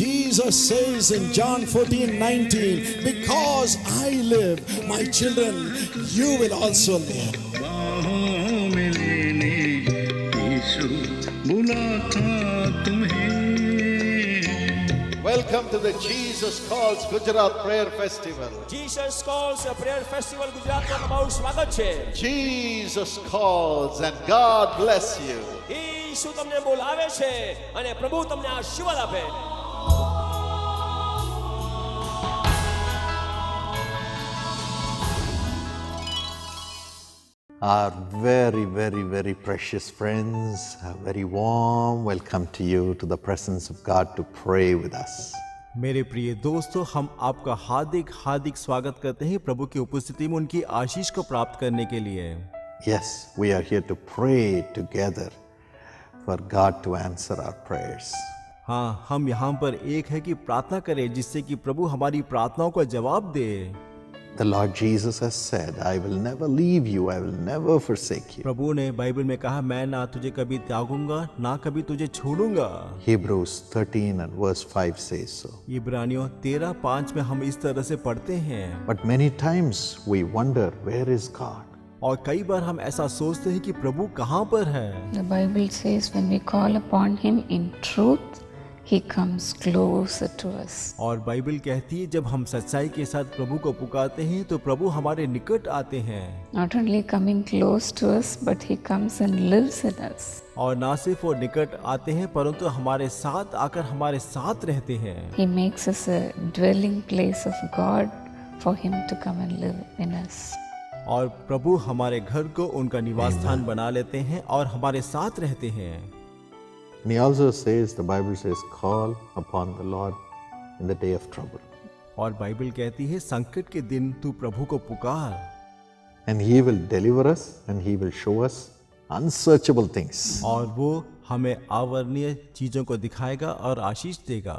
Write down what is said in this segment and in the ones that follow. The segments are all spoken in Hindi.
Jesus says in John 14:19, because I live, my children, you will also live. Welcome to the Jesus Calls Gujarat Prayer Festival. Jesus Calls Prayer Festival ગુજરાતમાં તમારું સ્વાગત છે. Jesus calls and God bless you. ઈસુ તમને બોલાવે છે અને પ્રભુ તમને આશીર્વાદ આપે. Our very, very, very precious friends, a very warm welcome to you to the presence of God to pray with us. मेरे प्रिय दोस्तों, हम आपका हार्दिक हार्दिक स्वागत करते हैं प्रभु की उपस्थिति में उनकी आशीष को प्राप्त करने के लिए. Yes, we are here to pray together for God to answer our prayers. हाँ, हम यहाँ पर एक है कि प्रार्थना करें जिससे कि प्रभु हमारी प्रार्थनाओं का जवाब दे. The Lord Jesus has said, I will never leave you, I will never forsake you. प्रभु ने बाइबल में कहा, मैं ना तुझे कभी त्यागूंगा ना कभी तुझे छोड़ूंगा. Hebrews 13 and verse 5 says so. इब्रानियों 13:5 में हम इस तरह से पढ़ते हैं. But many times we wonder, where is God? और कई बार हम ऐसा सोचते हैं कि प्रभु कहाँ पर है. The Bible says when we call upon Him in truth, He comes closer to us. और बाइबल कहती है जब हम सच्चाई के साथ प्रभु को पुकारते हैं तो प्रभु हमारे निकट आते हैं. Not only coming close to us, but He comes and lives in us. और ना सिर्फ वो निकट आते हैं परंतु हमारे साथ आकर हमारे साथ रहते हैं. He makes us a dwelling place of God for Him to come and live in us. और प्रभु हमारे घर को उनका निवास स्थान बना लेते हैं और हमारे साथ रहते हैं. And he also says, the Bible says, call upon the Lord in the day of trouble. और बाइबल कहती है संकट के दिन तू प्रभु को पुकार. And he will deliver us and he will show us unsearchable things. और वो हमें अवर्णनीय चीजों को दिखाएगा और आशीष देगा.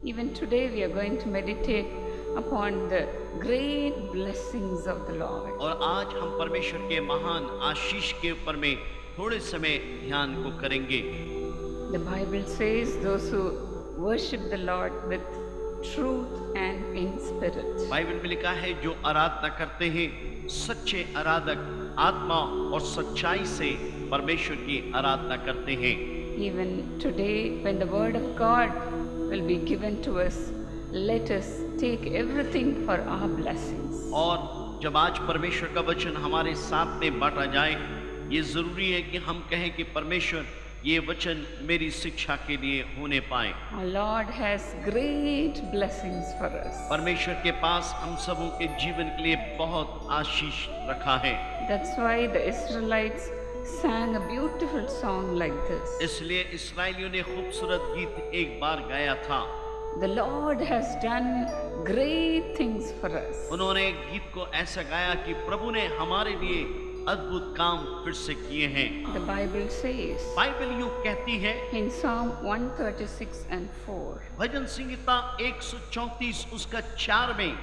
Even today we are going to meditate upon the great blessings of the Lord. और आज हम परमेश्वर के महान आशीष के ऊपर में थोड़े समय ध्यान को करेंगे. The Bible says those who worship the Lord with truth and in spirit. Bible में लिखा है जो आराधना करते हैं सच्चे आराधक आत्मा और सच्चाई से परमेश्वर की आराधना करते हैं. Even today when the word of God will be given to us, let us take everything for our blessings. और जब आज परमेश्वर का वचन हमारे साथ में बांटा जाए, ये जरूरी है कि हम कहें कि परमेश्वर ये वचन मेरी शिक्षा के लिए होने पाए। Our Lord has great blessings for us. परमेश्वर के पास हम सबों के जीवन के लिए बहुत आशीष रखा है। That's why the Israelites sang a beautiful song like this. इसलिए इस्राएलियों ने खूबसूरत गीत एक बार गाया था। The Lord has done great things for us. उन्होंने गीत को ऐसा गाया कि प्रभु ने हमारे लिए अद्भुत काम फिर से किए हैं। The Bible says बाइबल यूं कहती है in Psalm 136 and 4, भजन संहिता 134 उसका 4 में,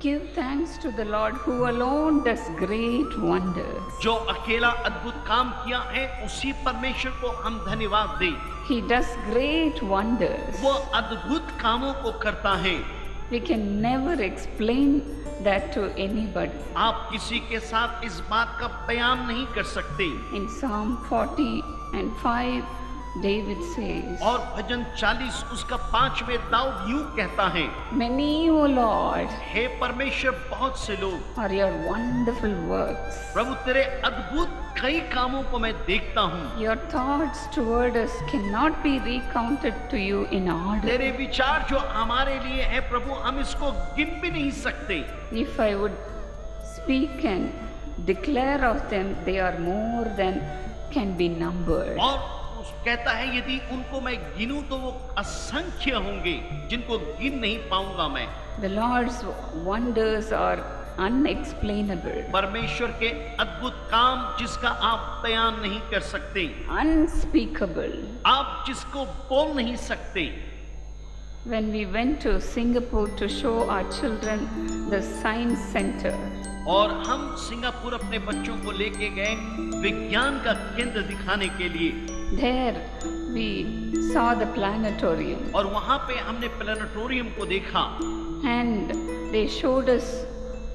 give thanks to the Lord who alone does great wonders. जो अकेला अद्भुत काम किया है उसी परमेश्वर को हम धन्यवाद दें। He does great wonders. वो अद्भुत कामों को करता है। We can never explain that to anybody. आप किसी के साथ इस बात का बयान नहीं कर सकते। In Psalm 40 and 5, David says, और भजन 40 उसका 5 में दाऊद यूं कहता है, many, O Lord, हे परमेश्वर बहुत से लोग, are your wonderful works. प्रभु तेरे अद्भुत कई कामों को मैं देखता हूँ। Your thoughts toward us cannot be recounted to you in order. तेरे विचार जो हमारे लिए है प्रभु, हम इसको गिन भी नहीं सकते। If I would speak and declare of them, they are more than can be numbered. और कहता है यदि उनको मैं गिनूं तो वो असंख्य होंगे, जिनको गिन नहीं पाऊंगा मैं। The Lord's wonders are unexplainable, परमेश्वर के अद्भुत काम जिसका आप बयान नहीं कर सकते, unspeakable. आप जिसको बोल नहीं सकते। When we went to Singapore to show our children the science center, और हम सिंगापुर अपने बच्चों को लेके गए विज्ञान का केंद्र दिखाने के लिए। there we saw the planetarium, और वहां पे हमने प्लानिटोरियम को देखा, and they showed us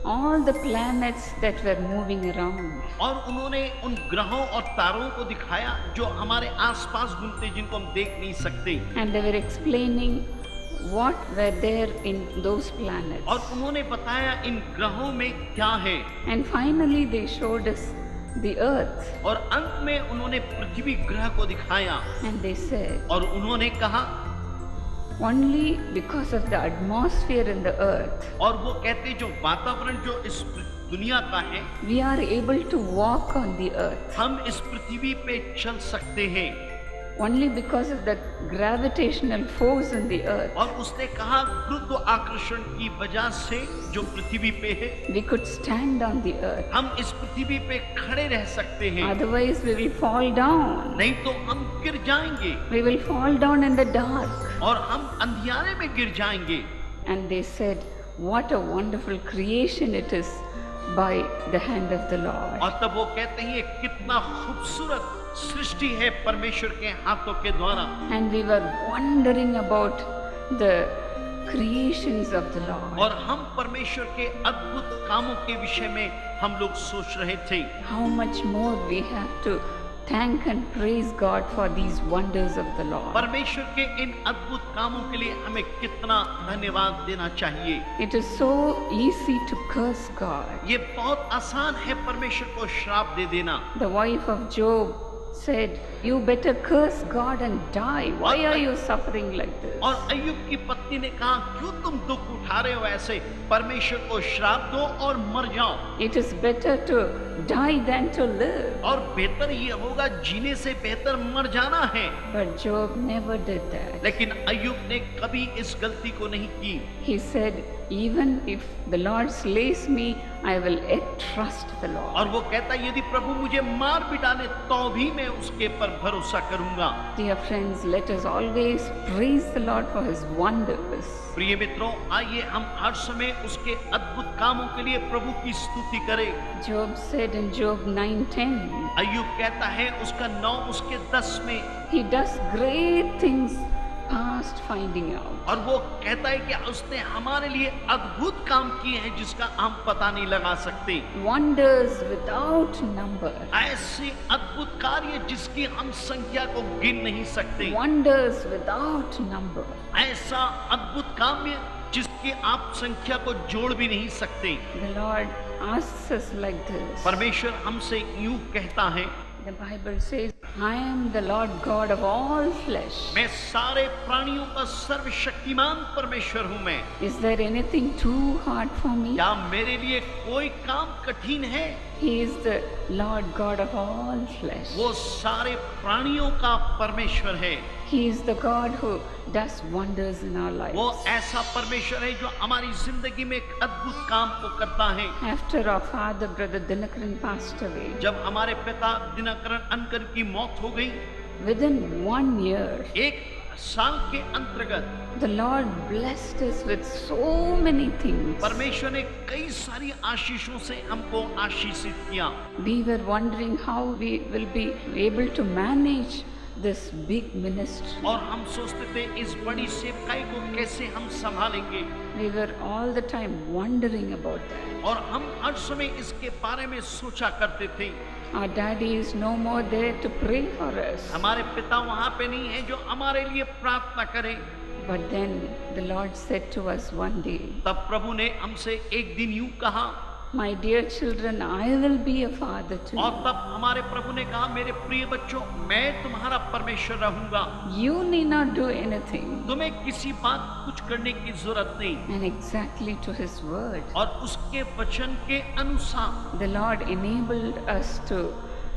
all the planets that were moving around. और उन्होंने उन ग्रहों और तारों को दिखाया जो हमारे आसपास घूमते, जिनको हम देख नहीं सकते। And they were explaining what were there in those planets. और उन्होंने बताया इन ग्रहों में क्या है। And finally they showed us the earth, और अंत में उन्होंने पृथ्वी ग्रह को दिखाया, and they said और उन्होंने कहा, only because of the atmosphere in the earth और वो कहते जो वातावरण जो इस दुनिया का है, we are able to walk on the earth. हम इस पृथ्वी पे चल सकते हैं। Only because of the gravitational force in the earth और उसने कहा गुरुत्वाकर्षण की वजह से जो पृथ्वी पे है, we could stand on the earth. हम इस पृथ्वी पे खड़े रह सकते हैं, Otherwise we will fall down. नहीं तो हम गिर जाएंगे We will fall down in the dark. और हम अंधियारे में गिर जाएंगे। And they said, what a wonderful creation it is by the hand of the Lord. और तब वो कहते हैं ये कितना खूबसूरत सृष्टि है परमेश्वर के हाथों के द्वारा। And we were wondering about the creations of the Lord. और हम परमेश्वर के अद्भुत कामों के विषय में हम लोग सोच रहे थे। How much more we have to thank and praise God for these wonders of the Lord. परमेश्वर के इन अद्भुत कामों के लिए हमें कितना धन्यवाद देना चाहिए। It is so easy to curse God. ये बहुत आसान है परमेश्वर को श्राप दे देना। The wife of Job said, you better curse God and die. Why are you suffering like this? और अय्यूब की पत्नी ने कहा, क्यों तुम दुख उठा रहे हो ऐसे, परमेश्वर को श्राप दो और मर जाओ। It is better to die than to live. और बेहतर ये होगा, जीने से बेहतर मर जाना है। But Job never did that. लेकिन अय्यूब ने कभी इस गलती को नहीं की। He said, even if the Lord slays me, I will yet trust the Lord. और वो कहता है यदि प्रभु मुझे मार भी डाले तो भी मैं उसके पर भरोसा करूंगा। Dear friends, let us always praise the Lord for His wonders. प्रिय मित्रों, आइए हम हर समय उसके अद्भुत कामों के लिए प्रभु की स्तुति करें। Job said in Job 9:10, अय्यूब कहता है उसका 9 उसके 10 में, He does great things past finding out. और वो कहता है कि उसने हमारे लिए अद्भुत काम किए हैं जिसका हम पता नहीं लगा सकते। Wonders without number. ऐसे अद्भुत कार्य जिसकी हम संख्या को गिन नहीं सकते। Wonders without number. ऐसा अद्भुत काम जिसकी आप संख्या को जोड़ भी नहीं सकते। The Lord asks us like this. परमेश्वर हमसे यूं कहता है, The Bible says, I am the Lord God of all flesh. मैं सारे प्राणियों का सर्वशक्तिमान परमेश्वर हूँ मैं। Is there anything too hard for me? क्या मेरे लिए कोई काम कठिन है? He is the Lord God of all flesh. वो सारे प्राणियों का परमेश्वर है। He is the God who does wonders in our lives. वो ऐसा परमेश्वर है जो हमारी जिंदगी में एक अद्भुत काम को करता है। After our father, Brother Dinakaran passed away, जब हमारे पिता दिनकरन अनकर की मौत हो गई, within 1 year, एक साल के अंतर्गत the Lord blessed us with so many things. परमेश्वर ने कई सारी आशीषों से हमको आशीषित किया। We were wondering how we will be able to manage this big ministry. और हम सोचते थे इस बड़ी सेवकाई को कैसे हम संभालेंगे, We were all the time wondering about that. और हम हर समय इसके बारे में सोचा करते थे। Our daddy is no more there to pray for us. हमारे पिता वहाँ पे नहीं है जो हमारे लिए प्रार्थना करे। But then the Lord said to us one day, तब प्रभु ने हमसे एक दिन यूं कहा, My dear children, I will be a father to और you. तब हमारे प्रभु ने कहा, मेरे प्रिय बच्चों, मैं तुम्हारा परमेश्वर रहूंगा। You need not do anything. तुम्हें किसी बात कुछ करने की जरूरत नहीं। And exactly to his word, और उसके वचन के अनुसार the Lord enabled us to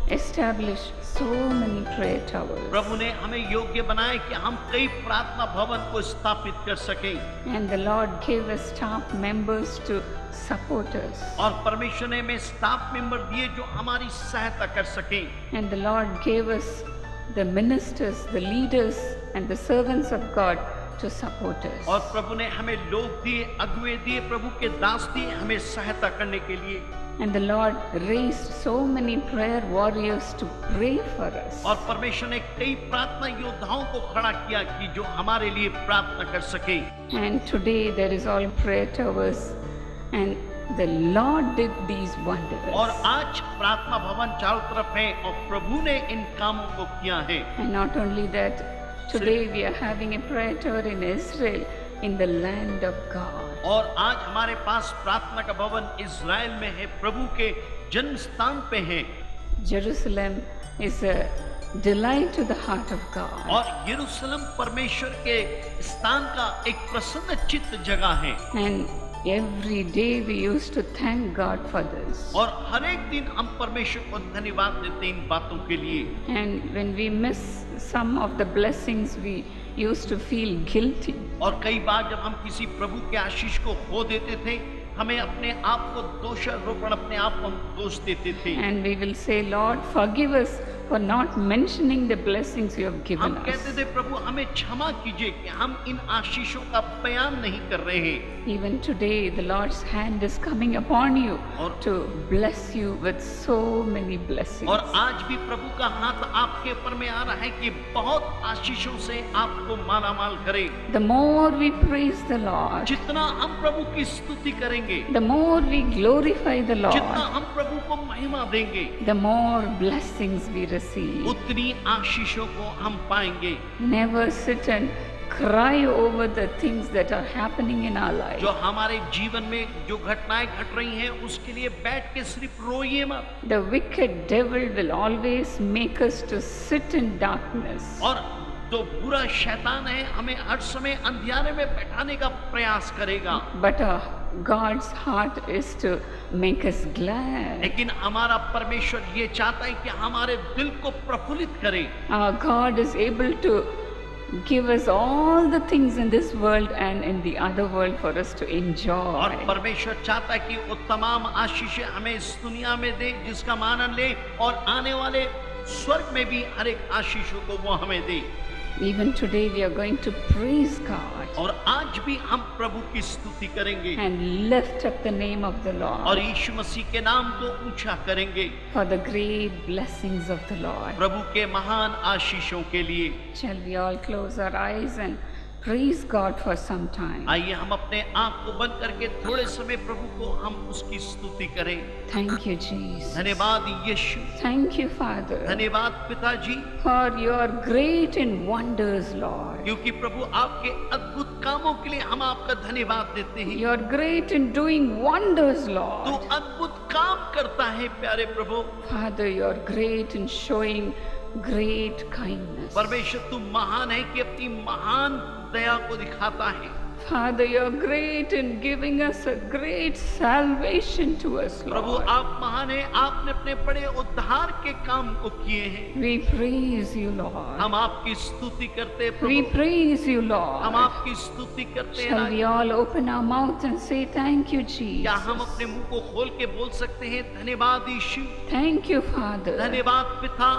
establish so many prayer towers. प्रभु ने हमें योग्य बनाया कि हम कई प्रार्थना भवन को स्थापित कर सकें। And the Lord gave us staff members to support us. और परमेश्वर ने हमें स्टाफ मेंबर दिए जो हमारी सहायता कर सकें। And the Lord gave us the ministers, the leaders, and the servants of God to support us. और प्रभु ने हमें लोग दिए, अगुए दिए, प्रभु के दास दिए हमें सहायता करने के लिए। And the Lord raised so many prayer warriors to pray for us. और परमेश्वर ने कई प्रार्थना योद्धाओं को खड़ा किया कि जो हमारे लिए प्रार्थना कर सके। And today there is all prayer towers, and the Lord did these wonders. और आज प्रार्थना भवन चारों तरफ है और प्रभु ने इन कामों को किया है। And not only that, today we are having a prayer tower in Israel, in the land of God. और आज हमारे पास प्रार्थना का भवन इज़राइल में है, प्रभु के जन्म स्थान पे है। Jerusalem is a delight to the heart of God. और यरूशलेम परमेश्वर के स्थान का एक प्रसन्न चित्त जगह है। And every day we used to thank God for this. और हर एक दिन हम परमेश्वर को धन्यवाद देते हैं इन बातों के लिए। And when we miss some of the blessings, we used to feel guilty. और कई बार जब हम किसी प्रभु के आशीष को खो देते थे, हमें अपने आप को दोषारोपण, अपने आप को हम दोष देते थे। And we will say, Lord, forgive us for not mentioning the blessings you have given हम us. कहते थे, प्रभु हमें क्षमा कीजिए कि हम इन आशीषों का बयान नहीं कर रहे हैं। Even today, the Lord's hand is coming upon you और- to bless you with so many blessings. और आज भी प्रभु का हाथ आपके ऊपर में आ रहा है कि बहुत आशीषों से आपको मालामाल करे। The more we praise the Lord, जितना हम प्रभु की स्तुति करेंगे, the more we glorify the जितना Lord, हम प्रभु को महिमा देंगे, the more blessings we receive. उतनी आशीषों को हम पाएंगे। Never sit and cry over the things that are happening in our life. जो हमारे जीवन में जो घटनाएं घट रही हैं उसके लिए बैठ के सिर्फ रोइए मत। The wicked devil will always make us to sit in darkness. और जो बुरा शैतान है हमें हर समय अंधियारे में बैठाने का प्रयास करेगा, But God's heart is to make us glad. लेकिन हमारा परमेश्वर ये चाहता है कि हमारे दिल को प्रफुल्लित करे। Our God is able to give us all the things in this world and in the other world for us to और enjoy. परमेश्वर चाहता है कि वो तमाम आशीषें हमें इस दुनिया में दे जिसका आनंद ले, और आने वाले स्वर्ग में भी हर एक आशीषों को वो हमें दे। Even today we are going to praise God और आज भी हम प्रभु की स्तुति करेंगे and lift up the name of the और Lord यीशु मसीह के नाम को ऊंचा करेंगे, for the great blessings of the Lord. प्रभु के महान आशीषों के लिए। Shall we all close our eyes and praise God for some time? आइए हम अपने आँख को बंद करके थोड़े समय प्रभु को हम उसकी स्तुति करें। Thank you, Jesus. धन्यवाद यीशु, Thank you, Father, धन्यवाद पिताजी, for your great and wonders, Lord. क्योंकि प्रभु आपके अद्भुत कामों के लिए हम आपका धन्यवाद देते हैं। You're great in doing wonders, तो Lord. अद्भुत काम करता है प्यारे प्रभु। Father, you're great in showing great kindness. परमेश्वर तू महान है कि अपनी महान दया को दिखाता है। Father, you're great in giving us a great salvation to us, Prabhu Lord. आप महान है, आपने अपने बड़े उद्धार के काम को किए हैं। We praise you, Lord. हम आपकी स्तुति करते हैं We प्रभु, praise you, हम Lord. आपकी स्तुति करते हैं। Shall we all open our mouth and say thank you, क्या हम Jesus? अपने मुंह को खोल के बोल सकते हैं धन्यवाद यीशु, Thank you, Father. धन्यवाद पिता।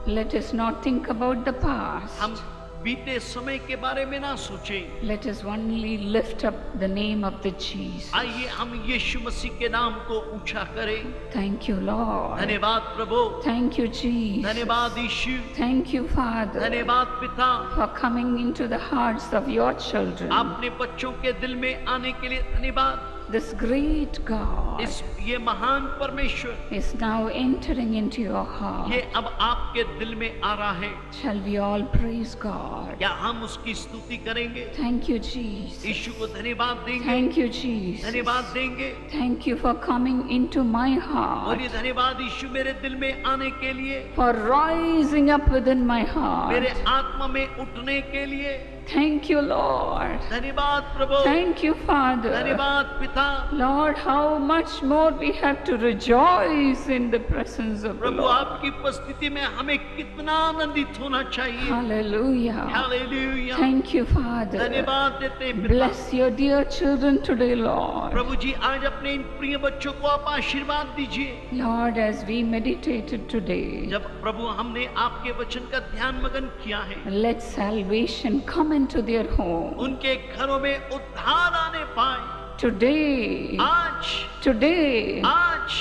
Let us not think about the past. हम बीते समय के बारे में ना सोचें, Let us only lift up the name of the Jesus. आइए हम यीशु मसीह के नाम को ऊंचा करें। Thank you, Lord. धन्यवाद प्रभु, Thank you, Jesus. धन्यवाद यीशु, Thank you, Father, धन्यवाद पिता। for coming into the hearts of your children. अपने बच्चों के दिल में आने के लिए धन्यवाद। This great God ये महान परमेश्वर is now entering into your ये heart. अब आपके दिल में आ रहा है। Shall we all praise God? क्या हम उसकी स्तुति करेंगे? Thank you, Jesus. यीशु को धन्यवाद देंगे, Thank you, Jesus. धन्यवाद देंगे। Thank you for coming into my और heart, ये धन्यवाद यीशु मेरे दिल में आने के लिए, for rising up within my heart. मेरे आत्मा में उठने के लिए। Thank you, Lord. धन्यवाद प्रभु, Thank you, Father. धन्यवाद पिता। Lord, how much more we have to rejoice in the presence of the Prabhu Lord. आपकी उपस्थिति में हमें कितना आनंदित होना चाहिए। Hallelujah. Hallelujah. Thank you, Father. धन्यवाद देते हैं पिता। Bless your dear children today, Lord. प्रभु जी आज अपने इन प्रिय बच्चों को आप आशीर्वाद दीजिए। Lord, as we meditated today, जब प्रभु हमने आपके वचन का ध्यान मगन किया है, let salvation come into their home. उनके घरों में उद्धार आने पाए। Today, आज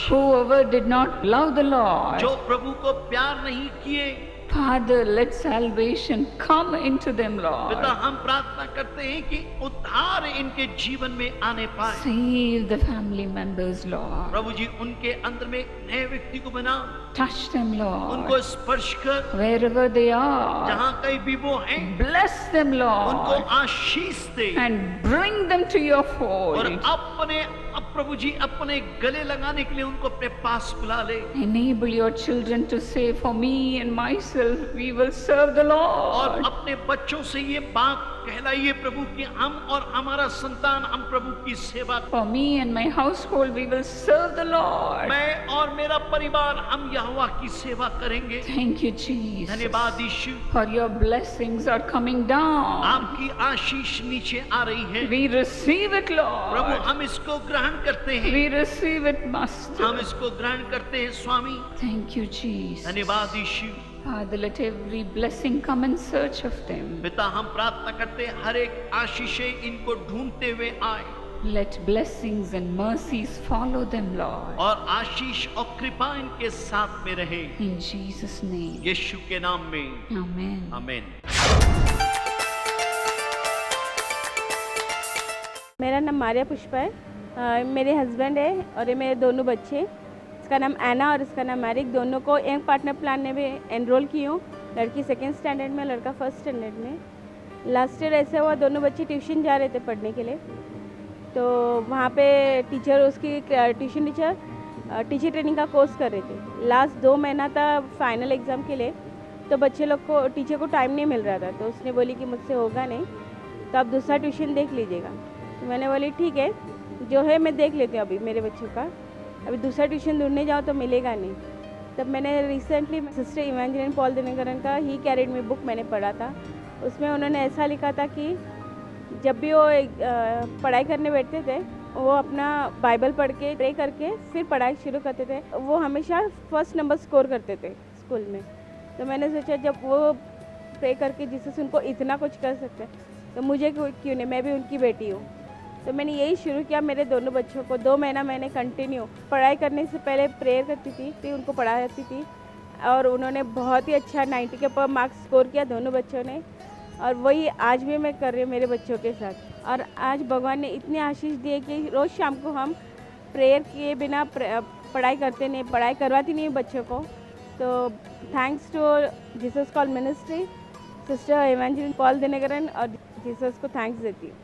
whoever did not love the Lord, जो प्रभु को प्यार नहीं किए, Father, let salvation come into them, पिता Lord. हम प्रार्थना करते हैं कि उद्धार इनके जीवन में आने पाए। Save the family members, Lord. प्रभु जी उनके अंदर में नए व्यक्ति को बना, Touch them, उनको Lord. स्पर्श कर, Wherever they are, जहाँ कहीं भी वो हैं bless them, उनको Lord, Ashish they and bring them to your और fold. अपने अब प्रभु जी अपने गले लगाने के लिए उनको अपने पास बुला ले। Enable your children to say, for me and myself, we will serve the और Lord. अपने बच्चों से ये बात कहलाइए प्रभु कि हम और हमारा संतान हम प्रभु की सेवा, For me and my household, we will serve the Lord. मैं और मेरा परिवार हम यहोवा की सेवा करेंगे। Thank you, Jesus. धन्यवाद यीशु, For your blessings are coming down. आपकी आशीष नीचे आ रही है। We receive it, Prabhu Lord. हम इसको ग्रहण करते हैं, We receive it, Master. हम इसको ग्रहण करते हैं स्वामी। Thank you, Jesus. धन्यवाद यीशु। Father, let every blessing come in search of them. पिता हम प्रार्थना करते हैं हर एक आशीषें इनको ढूंढते हुए आए Let blessings and mercies follow them, Lord. और आशीष और कृपा इनके साथ में रहे, In Jesus' name. यीशु के नाम में Amen. आमीन। मेरा नाम मारिया पुष्पा है, मेरे हस्बैंड है और ये मेरे दोनों बच्चे, इसका नाम ऐना और इसका नाम मैरिक। दोनों को यंग पार्टनर प्लान में एनरोल की हूँ। लड़की 2nd स्टैंडर्ड में, लड़का 1st स्टैंडर्ड में। लास्ट ईयर ऐसा हुआ, दोनों बच्चे ट्यूशन जा रहे थे पढ़ने के लिए, तो वहाँ पे टीचर, उसकी ट्यूशन टीचर टीचर ट्रेनिंग का कोर्स कर रहे थे। लास्ट 2 महीना था फाइनल एग्ज़ाम के लिए, तो बच्चे लोग को, टीचर को टाइम नहीं मिल रहा था, तो उसने बोली कि मुझसे होगा नहीं, तो आप दूसरा ट्यूशन देख लीजिएगा। तो मैंने बोली ठीक है, जो है मैं देख लेती हूँ अभी मेरे बच्चों का, अभी दूसरा ट्यूशन ढूंढने जाओ तो मिलेगा नहीं। तब मैंने recently sister Evangeline Paul Dinakaran का ही कैरिड मी बुक मैंने पढ़ा था। उसमें उन्होंने ऐसा लिखा था कि जब भी वो पढ़ाई करने बैठते थे, वो अपना बाइबल पढ़ के प्रे करके फिर पढ़ाई शुरू करते थे। वो हमेशा 1st नंबर स्कोर करते थे स्कूल में। तो मैंने सोचा जब वो प्रे करके जिससे उनको इतना कुछ कर सकते हैं, तो मुझे क्यों नहीं, मैं भी उनकी बेटी हूँ। तो मैंने यही शुरू किया। मेरे दोनों बच्चों को 2 महीना मैंने कंटिन्यू पढ़ाई करने से पहले प्रेयर करती थी, फिर उनको पढ़ाती थी, और उन्होंने बहुत ही अच्छा 90 के ऊपर मार्क्स स्कोर किया दोनों बच्चों ने। और वही आज भी मैं कर रही हूँ मेरे बच्चों के साथ। और आज भगवान ने इतनी आशीष दी है कि रोज़ शाम को हम प्रेयर किए बिना पढ़ाई करते नहीं, पढ़ाई करवाती नहीं बच्चों को। तो thanks to Jesus call ministry, sister Evangeline Paul Dinakaran, और जीसस को थैंक्स देती हूँ।